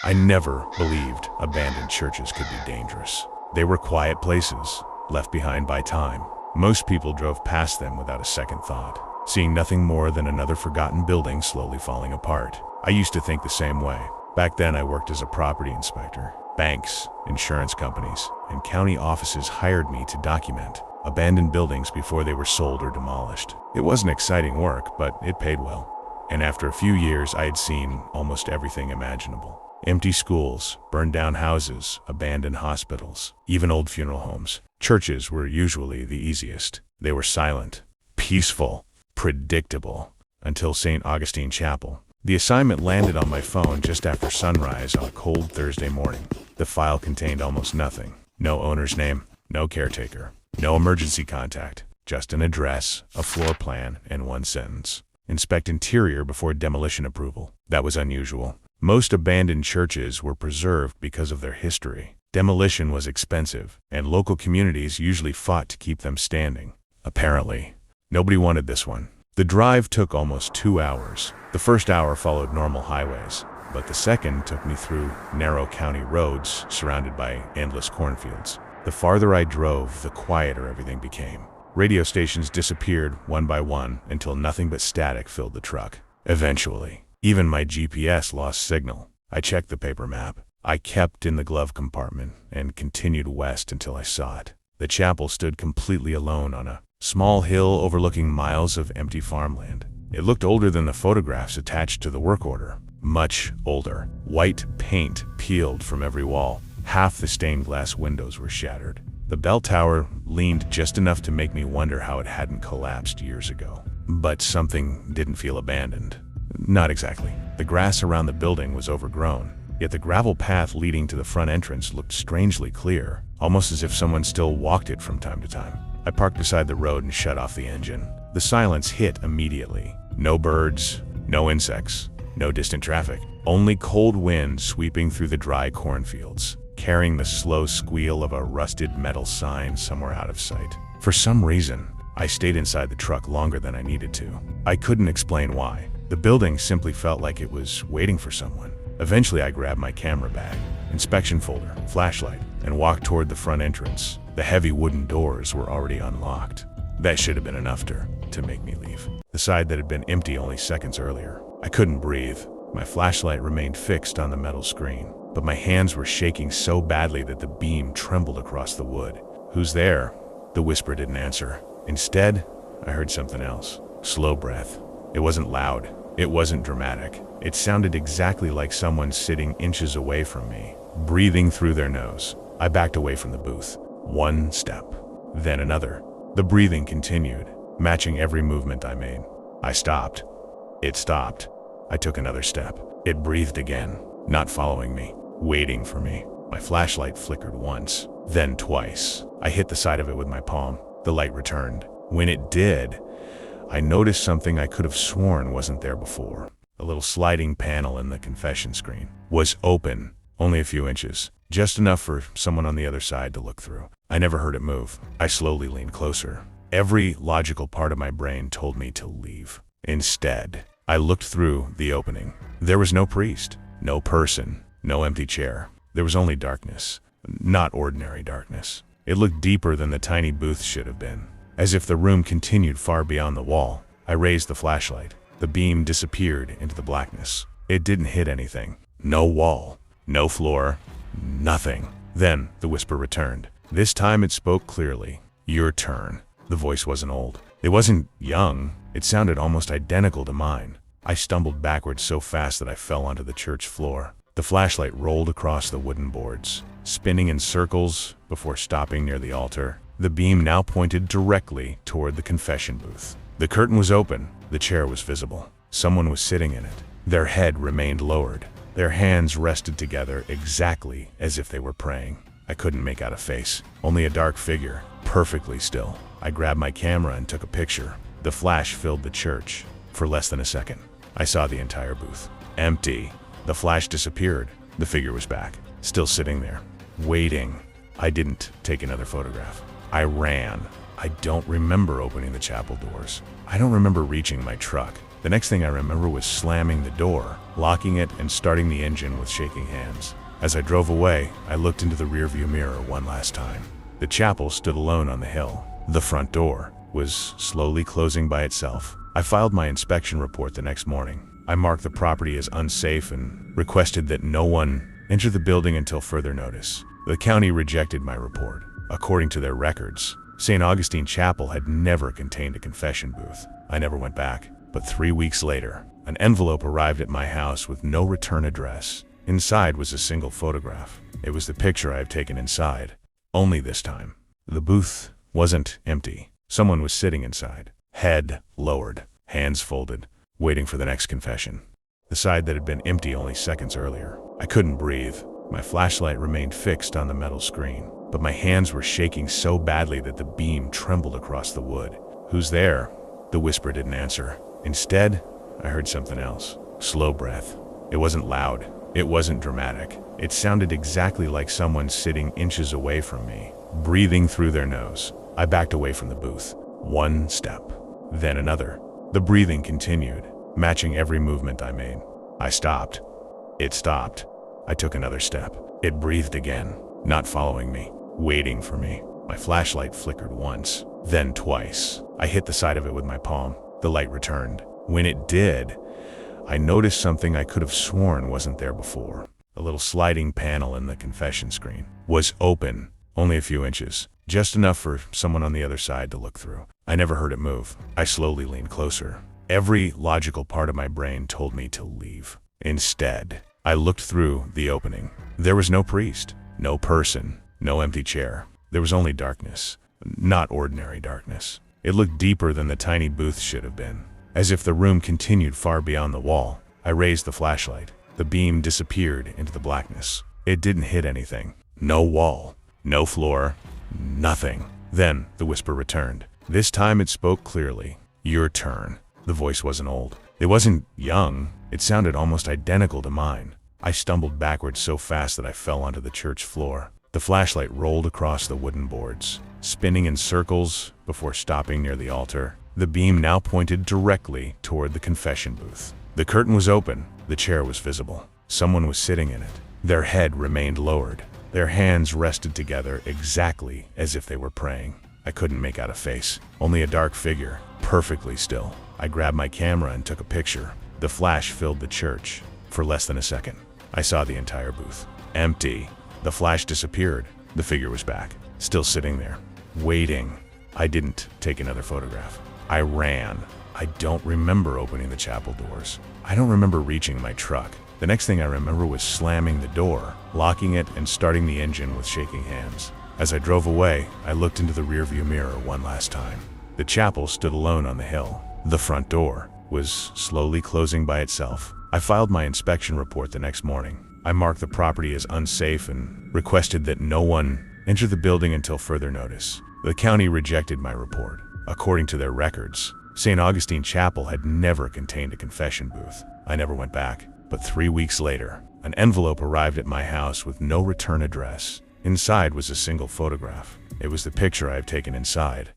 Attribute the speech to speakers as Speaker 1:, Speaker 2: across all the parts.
Speaker 1: I never believed abandoned churches could be dangerous. They were quiet places, left behind by time. Most people drove past them without a second thought, seeing nothing more than another forgotten building slowly falling apart. I used to think the same way. Back then I worked as a property inspector. Banks, insurance companies, and county offices hired me to document abandoned buildings before they were sold or demolished. It wasn't exciting work, but it paid well. And after a few years, I had seen almost everything imaginable. Empty schools, burned down houses, abandoned hospitals, even old funeral homes. Churches were usually the easiest. They were silent, peaceful, predictable, until St. Augustine Chapel. The assignment landed on my phone just after sunrise on a cold Thursday morning. The file contained almost nothing. No owner's name, no caretaker, no emergency contact, just an address, a floor plan, and one sentence. Inspect interior before demolition approval. That was unusual. Most abandoned churches were preserved because of their history. Demolition was expensive, and local communities usually fought to keep them standing. Apparently, nobody wanted this one. The drive took almost 2 hours. The first hour followed normal highways, but the second took me through narrow county roads surrounded by endless cornfields. The farther I drove, the quieter everything became. Radio stations disappeared one by one until nothing but static filled the truck. Eventually, even my GPS lost signal. I checked the paper map. I kept in the glove compartment and continued west until I saw it. The chapel stood completely alone on a small hill overlooking miles of empty farmland. It looked older than the photographs attached to the work order. Much older. White paint peeled from every wall. Half the stained glass windows were shattered. The bell tower leaned just enough to make me wonder how it hadn't collapsed years ago. But something didn't feel abandoned. Not exactly. The grass around the building was overgrown, yet the gravel path leading to the front entrance looked strangely clear, almost as if someone still walked it from time to time. I parked beside the road and shut off the engine. The silence hit immediately. No birds, no insects, no distant traffic. Only cold wind sweeping through the dry cornfields, carrying the slow squeal of a rusted metal sign somewhere out of sight. For some reason, I stayed inside the truck longer than I needed to. I couldn't explain why. The building simply felt like it was waiting for someone. Eventually, I grabbed my camera bag, inspection folder, flashlight, and walked toward the front entrance. The heavy wooden doors were already unlocked. That should have been enough to make me leave. The side that had been empty only seconds earlier. I couldn't breathe. My flashlight remained fixed on the metal screen, but my hands were shaking so badly that the beam trembled across the wood. "Who's there?" The whisper didn't answer. Instead, I heard something else. Slow breath. It wasn't loud. It wasn't dramatic. It sounded exactly like someone sitting inches away from me, breathing through their nose. I backed away from the booth. One step, then another. The breathing continued, matching every movement I made. I stopped. It stopped. I took another step. It breathed again, not following me, waiting for me. My flashlight flickered once, then twice. I hit the side of it with my palm. The light returned. When it did, I noticed something I could have sworn wasn't there before. A little sliding panel in the confession screen was open, only a few inches, just enough for someone on the other side to look through. I never heard it move. I slowly leaned closer. Every logical part of my brain told me to leave. Instead, I looked through the opening. There was no priest, no person, no empty chair. There was only darkness, not ordinary darkness. It looked deeper than the tiny booth should have been, as if the room continued far beyond the wall. I raised the flashlight. The beam disappeared into the blackness. It didn't hit anything. No wall, no floor, nothing. Then the whisper returned. This time it spoke clearly. "Your turn." The voice wasn't old. It wasn't young. It sounded almost identical to mine. I stumbled backwards so fast that I fell onto the church floor. The flashlight rolled across the wooden boards, spinning in circles before stopping near the altar. The beam now pointed directly toward the confession booth. The curtain was open. The chair was visible. Someone was sitting in it. Their head remained lowered. Their hands rested together exactly as if they were praying. I couldn't make out a face, only a dark figure, perfectly still. I grabbed my camera and took a picture. The flash filled the church. For less than a second, I saw the entire booth. Empty. The flash disappeared. The figure was back, still sitting there, waiting. I didn't take another photograph. I ran. I don't remember opening the chapel doors. I don't remember reaching my truck. The next thing I remember was slamming the door, locking it, and starting the engine with shaking hands. As I drove away, I looked into the rearview mirror one last time. The chapel stood alone on the hill. The front door was slowly closing by itself. I filed my inspection report the next morning. I marked the property as unsafe and requested that no one enter the building until further notice. The county rejected my report. According to their records, St. Augustine Chapel had never contained a confession booth. I never went back. But 3 weeks later, an envelope arrived at my house with no return address. Inside was a single photograph. It was the picture I have taken inside. Only this time, the booth wasn't empty. Someone was sitting inside, head lowered, hands folded, waiting for the next confession. The side that had been empty only seconds earlier. I couldn't breathe. My flashlight remained fixed on the metal screen, but my hands were shaking so badly that the beam trembled across the wood. "Who's there?" The whisper didn't answer. Instead, I heard something else. Slow breath. It wasn't loud. It wasn't dramatic. It sounded exactly like someone sitting inches away from me, breathing through their nose. I backed away from the booth. One step, then another. The breathing continued, matching every movement I made. I stopped. It stopped. I took another step. It breathed again, not following me, waiting for me. My flashlight flickered once, then twice. I hit the side of it with my palm. The light returned. When it did, I noticed something I could have sworn wasn't there before. A little sliding panel in the confession screen was open, only a few inches, just enough for someone on the other side to look through. I never heard it move. I slowly leaned closer. Every logical part of my brain told me to leave. Instead, I looked through the opening. There was no priest, no person, no empty chair. There was only darkness, not ordinary darkness. It looked deeper than the tiny booth should have been, as if the room continued far beyond the wall. I raised the flashlight. The beam disappeared into the blackness. It didn't hit anything. No wall, no floor, nothing. Then the whisper returned. This time it spoke clearly. "Your turn." The voice wasn't old. It wasn't young. It sounded almost identical to mine. I stumbled backwards so fast that I fell onto the church floor. The flashlight rolled across the wooden boards, spinning in circles before stopping near the altar. The beam now pointed directly toward the confession booth. The curtain was open. The chair was visible. Someone was sitting in it. Their head remained lowered. Their hands rested together exactly as if they were praying. I couldn't make out a face, only a dark figure, perfectly still. I grabbed my camera and took a picture. The flash filled the church. For less than a second, I saw the entire booth. Empty. The flash disappeared. The figure was back, still sitting there, waiting. I didn't take another photograph. I ran. I don't remember opening the chapel doors. I don't remember reaching my truck. The next thing I remember was slamming the door, locking it, and starting the engine with shaking hands. As I drove away, I looked into the rearview mirror one last time. The chapel stood alone on the hill. The front door was slowly closing by itself. I filed my inspection report the next morning. I marked the property as unsafe and requested that no one enter the building until further notice. The county rejected my report. According to their records, St. Augustine Chapel had never contained a confession booth. I never went back. But 3 weeks later, an envelope arrived at my house with no return address. Inside was a single photograph. It was the picture I have taken inside.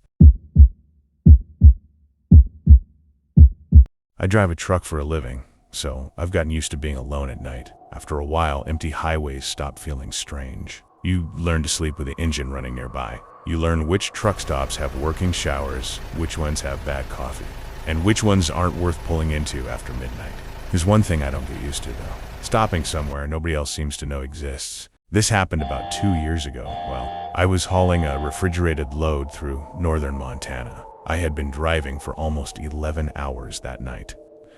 Speaker 1: I drive a truck for a living, so I've gotten used to being alone at night. After a while, empty highways stop feeling strange. You learn to sleep with the engine running nearby. You learn which truck stops have working showers, which ones have bad coffee, and which ones aren't worth pulling into after midnight. There's one thing I don't get used to, though. Stopping somewhere nobody else seems to know exists. This happened about 2 years ago. Well, I was hauling a refrigerated load through northern Montana. I had been driving for almost 11 hours that night.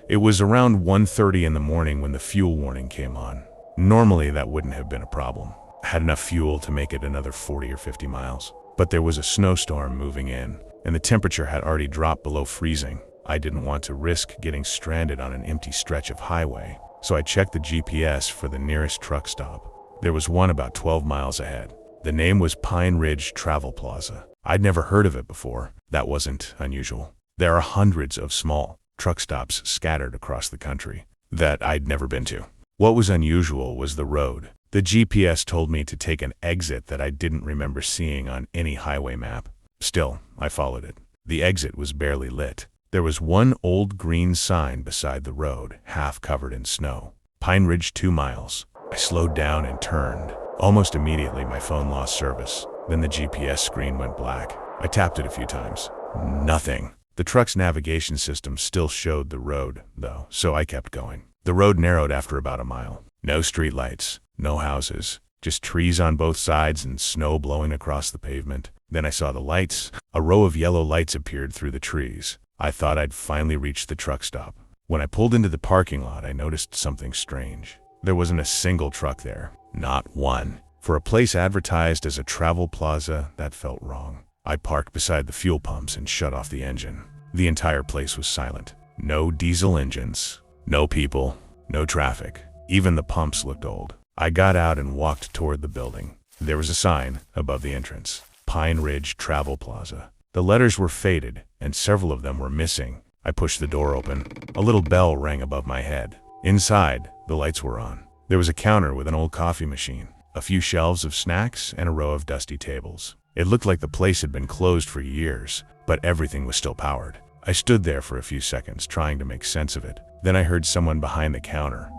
Speaker 1: It was around 1:30 in the morning when the fuel warning came on. Normally that wouldn't have been a problem. I had enough fuel to make it another 40 or 50 miles. But there was a snowstorm moving in, and the temperature had already dropped below freezing. I didn't want to risk getting stranded on an empty stretch of highway, so I checked the GPS for the nearest truck stop. There was one about 12 miles ahead. The name was Pine Ridge Travel Plaza. I'd never heard of it before. That wasn't unusual. There are hundreds of small truck stops scattered across the country that I'd never been to. What was unusual was the road. The GPS told me to take an exit that I didn't remember seeing on any highway map. Still, I followed it. The exit was barely lit. There was one old green sign beside the road, half covered in snow. Pine Ridge 2 miles. I slowed down and turned. Almost immediately, my phone lost service. Then the GPS screen went black. I tapped it a few times. Nothing. The truck's navigation system still showed the road, though, so I kept going. The road narrowed after about a mile. No streetlights, no houses, just trees on both sides and snow blowing across the pavement. Then I saw the lights. A row of yellow lights appeared through the trees. I thought I'd finally reached the truck stop. When I pulled into the parking lot, I noticed something strange. There wasn't a single truck there. Not one. For a place advertised as a travel plaza, that felt wrong. I parked beside the fuel pumps and shut off the engine. The entire place was silent. No diesel engines, no people, no traffic. Even the pumps looked old. I got out and walked toward the building. There was a sign above the entrance. Pine Ridge Travel Plaza. The letters were faded, and several of them were missing. I pushed the door open. A little bell rang above my head. Inside, the lights were on. There was a counter with an old coffee machine, a few shelves of snacks, and a row of dusty tables. It looked like the place had been closed for years, but everything was still powered. I stood there for a few seconds, trying to make sense of it. Then I heard someone behind the counter.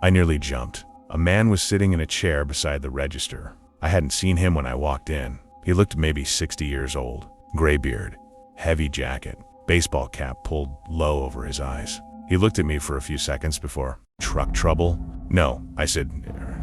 Speaker 1: I nearly jumped. A man was sitting in a chair beside the register. I hadn't seen him when I walked in. He looked maybe 60 years old. Gray beard, heavy jacket, baseball cap pulled low over his eyes. He looked at me for a few seconds before, "Truck trouble?" "No," I said,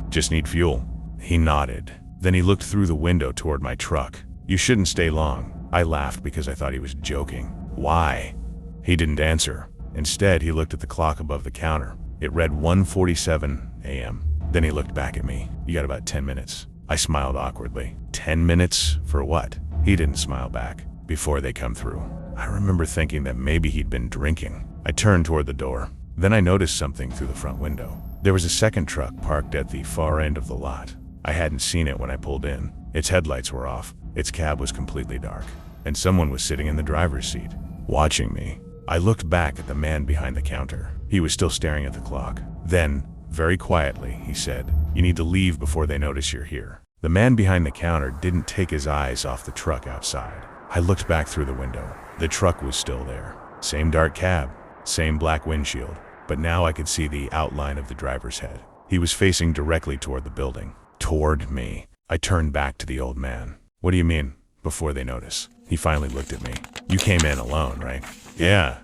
Speaker 1: "just need fuel." He nodded. Then he looked through the window toward my truck. "You shouldn't stay long." I laughed because I thought he was joking. "Why?" He didn't answer. Instead, he looked at the clock above the counter. It read 1:47 a.m. Then he looked back at me. "You got about 10 minutes. I smiled awkwardly. 10 minutes? For what? He didn't smile back. "Before they come through." I remember thinking that maybe he'd been drinking. I turned toward the door. Then I noticed something through the front window. There was a second truck parked at the far end of the lot. I hadn't seen it when I pulled in. Its headlights were off. Its cab was completely dark. And someone was sitting in the driver's seat, watching me. I looked back at the man behind the counter. He was still staring at the clock. Then, very quietly, he said, "You need to leave before they notice you're here." The man behind the counter didn't take his eyes off the truck outside. I looked back through the window. The truck was still there. Same dark cab, same black windshield. But now I could see the outline of the driver's head. He was facing directly toward the building. Toward me. I turned back to the old man. "What do you mean, before they notice?" He finally looked at me. "You came in alone, right?" "Yeah."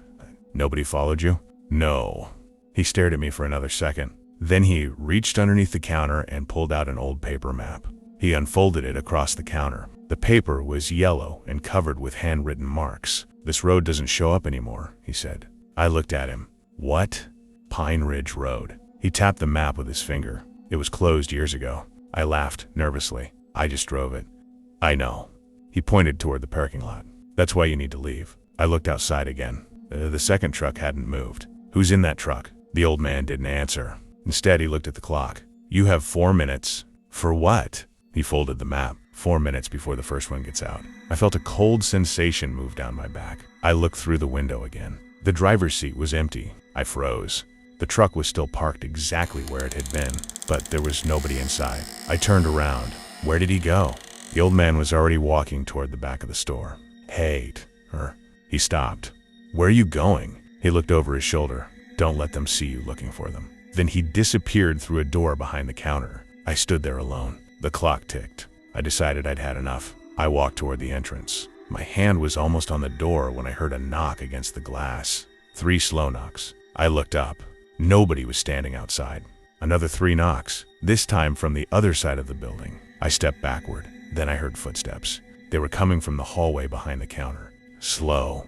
Speaker 1: "Nobody followed you?" "No." He stared at me for another second. Then he reached underneath the counter and pulled out an old paper map. He unfolded it across the counter. The paper was yellow and covered with handwritten marks. "This road doesn't show up anymore," he said. I looked at him. "What?" "Pine Ridge Road." He tapped the map with his finger. "It was closed years ago." I laughed nervously. "I just drove it." "I know." He pointed toward the parking lot. "That's why you need to leave." I looked outside again. The second truck hadn't moved. "Who's in that truck?" The old man didn't answer. Instead, he looked at the clock. "You have 4 minutes." "For what?" He folded the map. 4 minutes before the first one gets out. I felt a cold sensation move down my back. I looked through the window again. The driver's seat was empty. I froze. The truck was still parked exactly where it had been, but there was nobody inside. I turned around. Where did he go? The old man was already walking toward the back of the store. "Hey, He stopped. "Where are you going?" He looked over his shoulder. "Don't let them see you looking for them." Then he disappeared through a door behind the counter. I stood there alone. The clock ticked. I decided I'd had enough. I walked toward the entrance. My hand was almost on the door when I heard a knock against the glass. 3 slow knocks. I looked up. Nobody was standing outside. Another 3 knocks, this time from the other side of the building. I stepped backward. Then I heard footsteps. They were coming from the hallway behind the counter. Slow.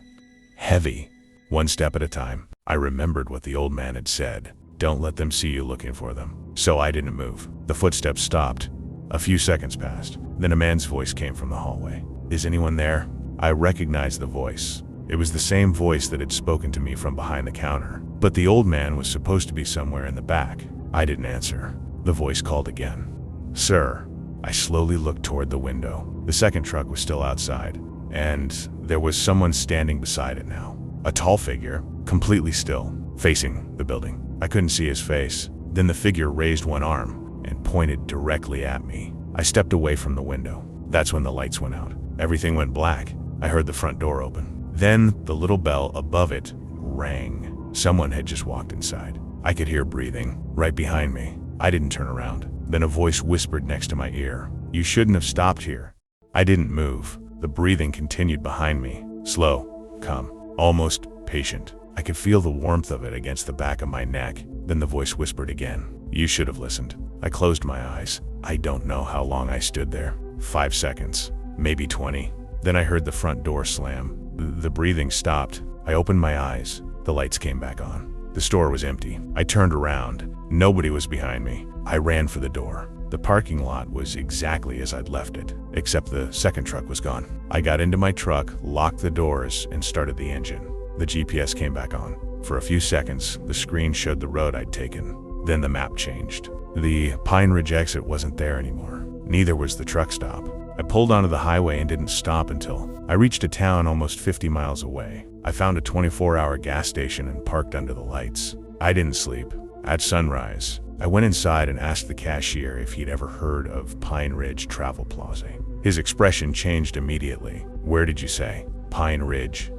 Speaker 1: Heavy. 1 step at a time. I remembered what the old man had said. Don't let them see you looking for them. So I didn't move. The footsteps stopped. A few seconds passed. Then a man's voice came from the hallway. "Is anyone there?" I recognized the voice. It was the same voice that had spoken to me from behind the counter. But the old man was supposed to be somewhere in the back. I didn't answer. The voice called again. "Sir." I slowly looked toward the window. The second truck was still outside, and there was someone standing beside it now. A tall figure, completely still, facing the building. I couldn't see his face. Then the figure raised one arm and pointed directly at me. I stepped away from the window. That's when the lights went out. Everything went black. I heard the front door open. Then the little bell above it rang. Someone had just walked inside. I could hear breathing right behind me. I didn't turn around. Then a voice whispered next to my ear, "You shouldn't have stopped here." I didn't move. The breathing continued behind me. Slow, calm, almost patient. I could feel the warmth of it against the back of my neck. Then the voice whispered again, "You should have listened." I closed my eyes. I don't know how long I stood there. 5 seconds, maybe 20. Then I heard the front door slam. The breathing stopped. I opened my eyes. The lights came back on. The store was empty. I turned around. Nobody was behind me. I ran for the door. The parking lot was exactly as I'd left it, except the second truck was gone. I got into my truck, locked the doors, and started the engine. The GPS came back on. For a few seconds, the screen showed the road I'd taken. Then the map changed. The Pine Ridge exit wasn't there anymore. Neither was the truck stop. I pulled onto the highway and didn't stop until I reached a town almost 50 miles away. I found a 24-hour gas station and parked under the lights. I didn't sleep. At sunrise, I went inside and asked the cashier if he'd ever heard of Pine Ridge Travel Plaza. His expression changed immediately. "Where did you say?" "Pine Ridge."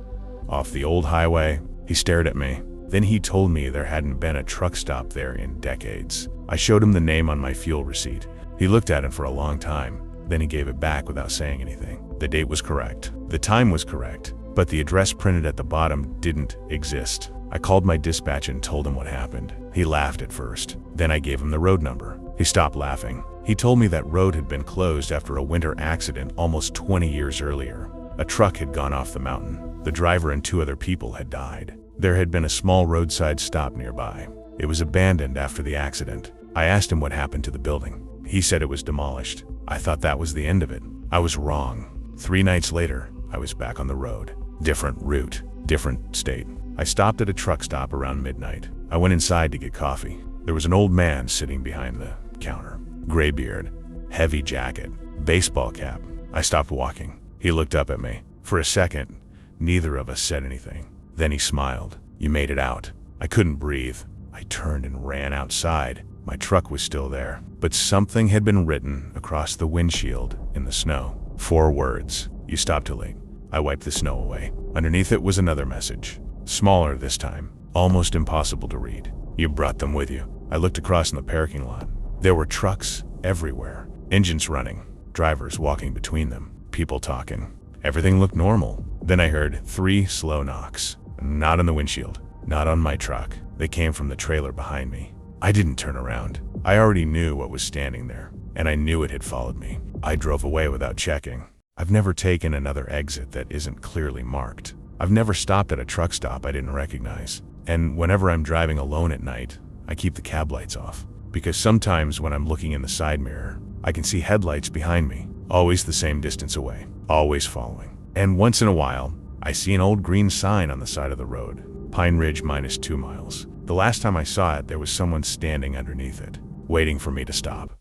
Speaker 1: "Off the old highway?" He stared at me. Then he told me there hadn't been a truck stop there in decades. I showed him the name on my fuel receipt. He looked at it for a long time. Then he gave it back without saying anything. The date was correct. The time was correct. But the address printed at the bottom didn't exist. I called my dispatch and told him what happened. He laughed at first. Then I gave him the road number. He stopped laughing. He told me that road had been closed after a winter accident almost 20 years earlier. A truck had gone off the mountain. The driver and 2 other people had died. There had been a small roadside stop nearby. It was abandoned after the accident. I asked him what happened to the building. He said it was demolished. I thought that was the end of it. I was wrong. 3 nights later, I was back on the road. Different route, different state. I stopped at a truck stop around midnight. I went inside to get coffee. There was an old man sitting behind the counter. Gray beard, heavy jacket, baseball cap. I stopped walking. He looked up at me. For a second, neither of us said anything. Then he smiled. "You made it out." I couldn't breathe. I turned and ran outside. My truck was still there, but something had been written across the windshield in the snow. 4 words. "You stopped too late." I wiped the snow away. Underneath it was another message. Smaller this time. Almost impossible to read. "You brought them with you." I looked across in the parking lot. There were trucks everywhere. Engines running. Drivers walking between them. People talking. Everything looked normal. Then I heard 3 slow knocks. Not on the windshield. Not on my truck. They came from the trailer behind me. I didn't turn around. I already knew what was standing there, and I knew it had followed me. I drove away without checking. I've never taken another exit that isn't clearly marked. I've never stopped at a truck stop I didn't recognize. And whenever I'm driving alone at night, I keep the cab lights off. Because sometimes when I'm looking in the side mirror, I can see headlights behind me, always the same distance away, always following. And once in a while, I see an old green sign on the side of the road. Pine Ridge -2 miles. The last time I saw it, there was someone standing underneath it, waiting for me to stop.